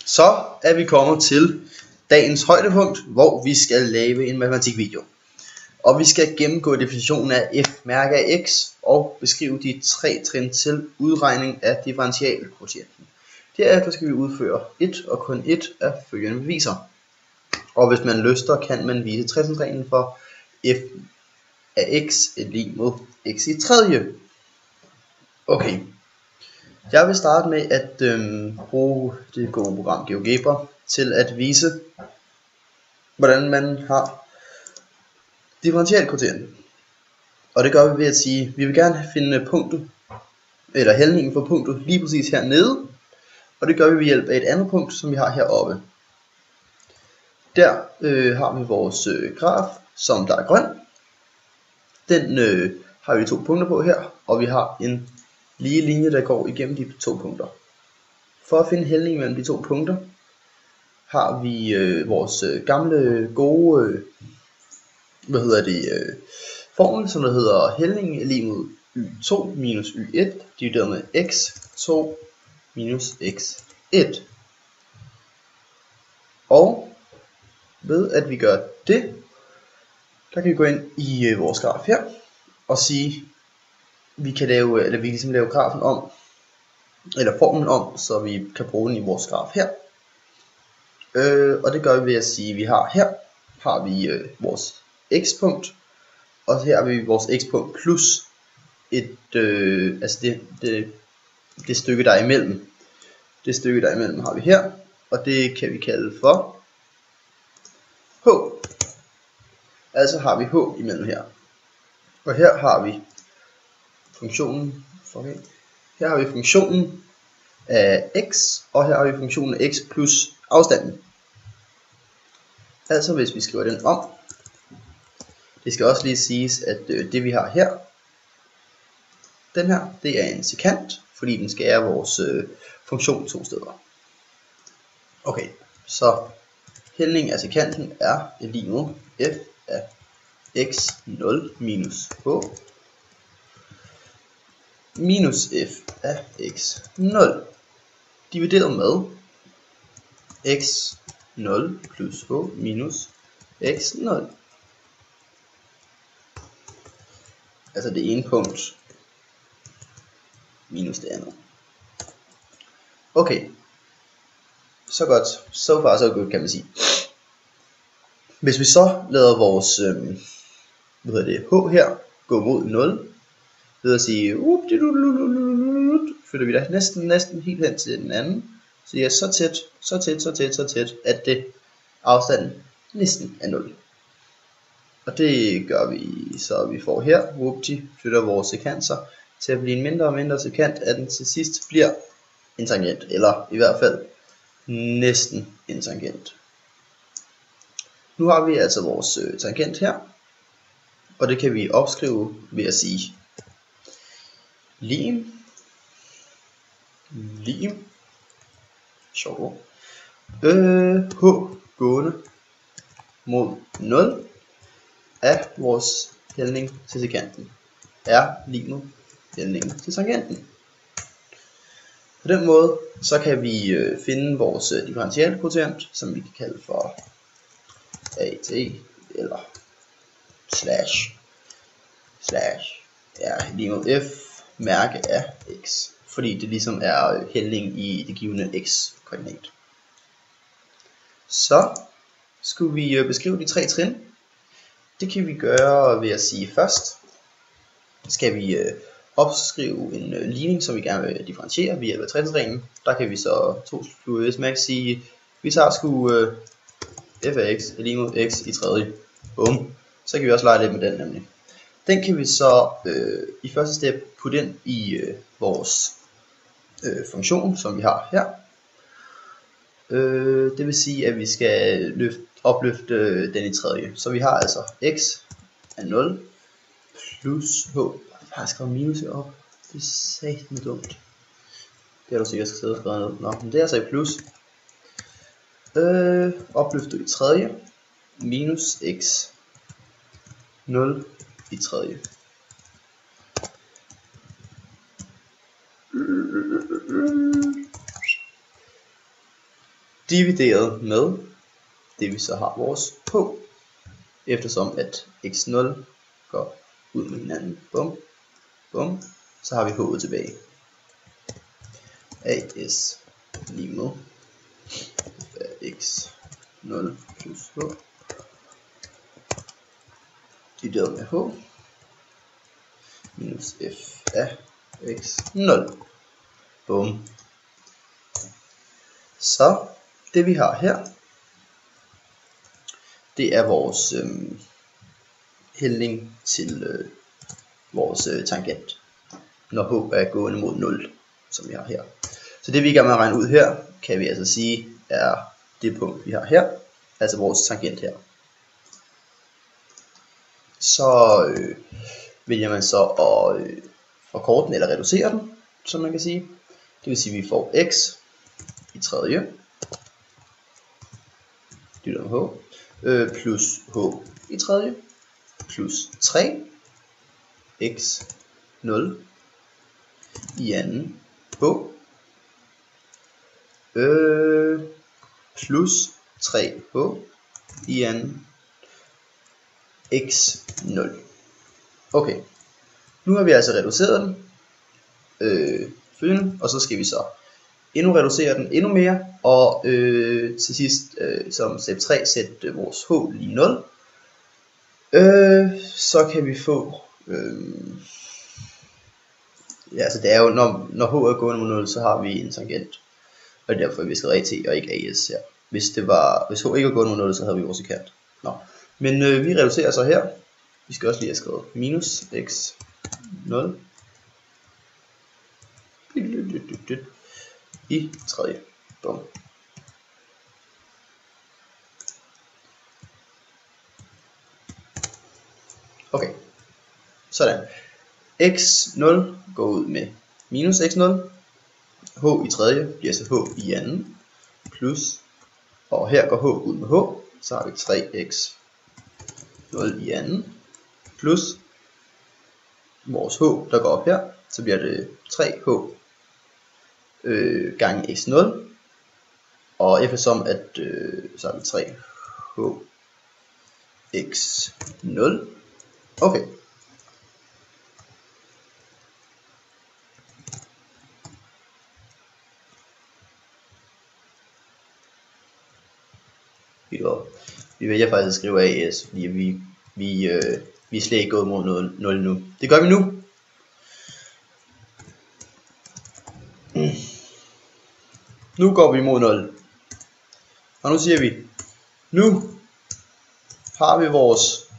Så er vi kommet til dagens højdepunkt, hvor vi skal lave en matematikvideo. Og vi skal gennemgå definitionen af f mærke af x og beskrive de 3 trin til udregning af differentialkvotienten. Derefter skal vi udføre et og kun et af følgende beviser. Og hvis man lyster, kan man vise tretrinsreglen for f af x er lig med x i tredje. Okay. Jeg vil starte med at bruge det gode program GeoGebra til at vise, hvordan man har differentialkvotienten. Og det gør vi ved at sige, at vi vil gerne finde punktet, eller hældningen for punktet lige præcis hernede. Og det gør vi ved hjælp af et andet punkt, som vi har heroppe. Der har vi vores graf, som der er grøn. Den har vi 2 punkter på her, og vi har en lige linje, der går igennem de 2 punkter. For at finde hældningen mellem de 2 punkter, har vi vores gamle gode formel, som der hedder hældning lig med y2 minus y1 divideret med x2 minus x1. Og ved at vi gør det, der kan vi gå ind i vores graf her og sige, vi kan lave grafen om, eller formlen om, så vi kan bruge den i vores graf her. Og det gør vi ved at sige, at vi har vi vores x-punkt, og her har vi vores x-punkt plus et, det stykke der er imellem. Det stykke der er imellem har vi her, og det kan vi kalde for h. Altså har vi h imellem her. Og her har vi funktionen, her har vi funktionen af x, og her har vi funktionen af x plus afstanden. Altså hvis vi skriver den om, det skal også lige siges, at det vi har her, den her, det er en sekant, fordi den skærer vores funktion 2 steder. Okay, så hældningen af sekanten er lig med f af x0 minus h minus f af x0 divideret med x0 plus h minus x0. Altså det ene punkt minus det andet. Okay, så godt, so far so good kan man sige. Hvis vi så lader vores h her gå mod 0, ved at sige flytter vi da næsten helt hen til den anden, så det er så tæt, at det afstanden næsten er 0. Og det gør vi, så vi får her, flytter vores sekanser til at blive en mindre og mindre sekant, at den til sidst bliver en tangent, eller i hvert fald næsten en tangent. Nu har vi altså vores tangent her, og det kan vi opskrive ved at sige lim, sjovt ord, h gående mod 0 af vores hældning til sekanten er lig med hældningen til tangenten. På den måde så kan vi finde vores differentialkvotient, som vi kan kalde for AT eller slash er lig med f mærke af x, fordi det ligesom er hældning i det givne x-koordinat. Så skulle vi beskrive de 3 trin. Det kan vi gøre ved at sige først, skal vi opskrive en ligning, som vi gerne vil differentiere ved hjælp af tretrinsreglen. Der kan vi så 2 fluer s max sige, vi tager sgu f af x er lig med x i tredje. Bum. Så kan vi også lege lidt med den nemlig. Den kan vi så i første step putte ind i vores funktion, som vi har her. Det vil sige, at vi skal opløfte den i tredje. Så vi har altså x er 0 plus h. Jeg har skrevet minus heroppe. Det er satme dumt. Det har du sikkert skrevet ned. Nå, men det er altså i plus. Opløftet i tredje minus x 0 i tredje. divideret med det vi så har vores h, eftersom at x0 går ud med hinanden, bum, bum, så har vi h'et tilbage. As lige med x0 plus h divideret med h minus f af x0. Bum. Så det vi har her, det er vores hældning til vores tangent, når h er gående mod 0, som vi har her. Så det vi kan regne ud her, kan vi altså sige, er det punkt vi har her, altså vores tangent her. Så vælger man så at forkorte den eller reducere den, som man kan sige. Det vil sige, at vi får x i tredje divideret med h plus h i tredje plus 3 x 0 i anden h plus 3h i anden x 0. Okay, nu har vi altså reduceret den følgende, og så skal vi så endnu reducere den endnu mere, og til sidst som step 3 sætte vores h lige 0. Så kan vi få ja, altså det er jo når h er gående mod 0, så har vi en tangent, og det er derfor vi skal AT og ikke AS her. Hvis h ikke er gående mod 0, så havde vi vores kant. Nå. Men vi reducerer så her. Vi skal også lige have skrevet minus x 0 i tredje. Bum. Okay, sådan. x0 går ud med minus x0. H i tredje bliver så h i anden. Plus, og her går h ud med h. Så har vi 3x 0 i anden. Plus vores h, der går op her. Så bliver det 3h gange x0. Og eftersom at så har vi 3h x0. Okay. Vi vælger faktisk at skrive AS, fordi vi er slet ikke gået mod 0 nu. Det gør vi nu. Nu går vi mod 0. Og nu siger vi, nu har vi vores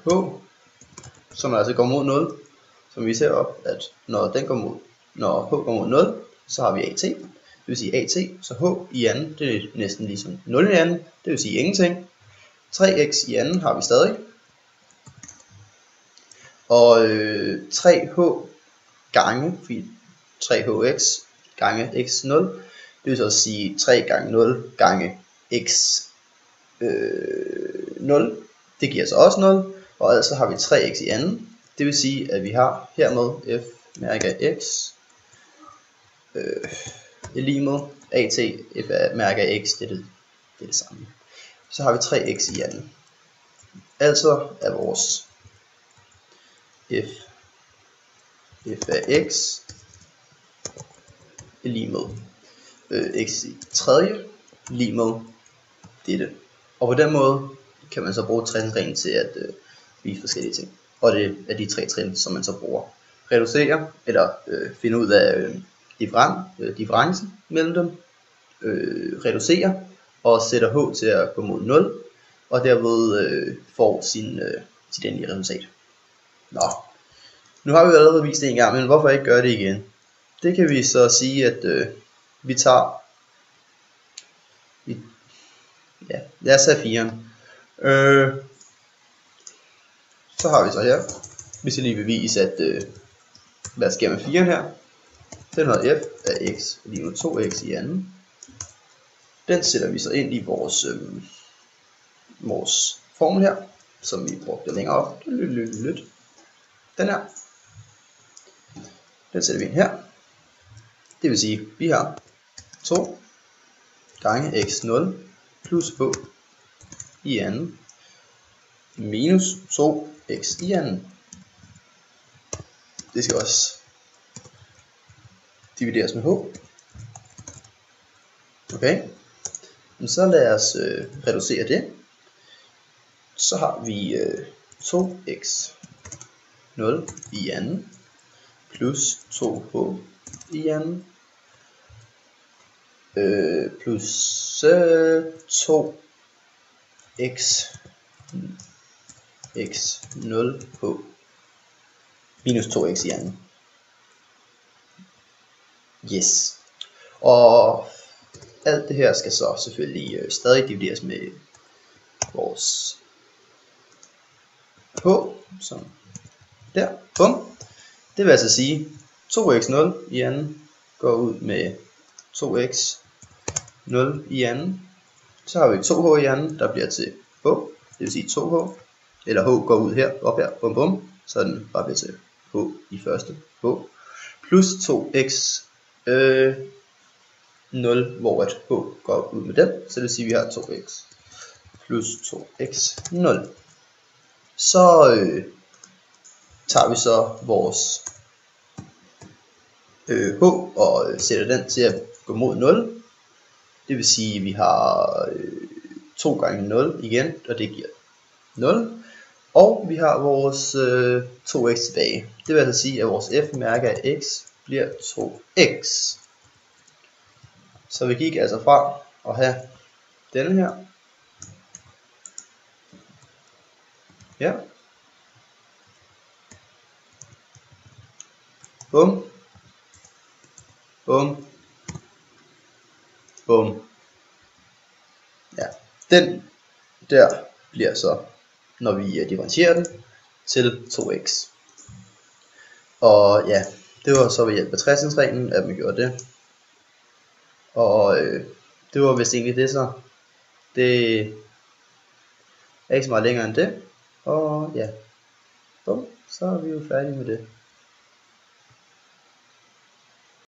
h, som altså går mod 0, som vi ser op, at når h går mod 0, så har vi AT. Det vil sige AT, så h i anden, det er næsten ligesom 0 i anden, det vil sige ingenting. 3x i anden har vi stadig. Og 3h gange 3hx gange x0, det vil så sige 3 gange 0 gange x0, det giver så også 0, og altså har vi 3x i anden. Det vil sige, at vi har hermed f mærke af x lige med at f mærke af x, det er det samme. Så har vi 3x i anden. Altså er vores f af x lige med x i tredje lige med dette. Og på den måde kan man så bruge trinreglen til at vise forskellige ting. Og det er de 3 trin, som man så bruger. Reducere eller finde ud af differencen mellem dem. Reducere og sætter h til at gå mod 0. Og derved får sin endelige resultat. Nå. Nu har vi jo allerede vist det en gang, men hvorfor ikke gøre det igen? Det kan vi så sige, at vi tager, ja, lad os have 4'eren. Så har vi så her, hvis jeg lige vil vise, at hvad sker med 4'eren her. Den hedder f af x lige nu 2x i anden. Den sætter vi så ind i vores formel her, som vi brugte længere op. Den her. Den sætter vi ind her. Det vil sige, at vi har 2 gange x0 plus h i anden minus 2x i anden. Det skal også divideres med h. Okay, men så lad os reducere det. Så har vi 2x0 i anden plus 2h i anden plus 2x0 på minus 2x i anden. Yes. Og alt det her skal så selvfølgelig stadig divideres med vores h, som der. Bum. Det vil altså sige 2x0 i anden går ud med 2x0 i anden. Så har vi 2h i anden, der bliver til h, det vil sige 2h, eller h går ud her, op her, bum bum, så den bare bliver til h i første, h, plus 2x 0, hvor at h går ud med den, så det vil sige, at vi har 2x plus 2x 0. Så tager vi så vores h og sætter den til at gå mod 0. Det vil sige, at vi har 2 gange 0 igen, og det giver 0. Og vi har vores 2x tilbage. Det vil altså sige, at vores f-mærke af x bliver 2x. Så vi gik altså fra at have denne her. Ja. Bum. Bum. Bum. Ja. Den der bliver så, når vi differentierer den, til 2x. Og ja, det var så ved hjælp af 60-reglen, at man gjorde det. Og det var vist egentlig det så. Det er ikke så meget længere end det. Og ja, bum, så er vi jo færdige med det.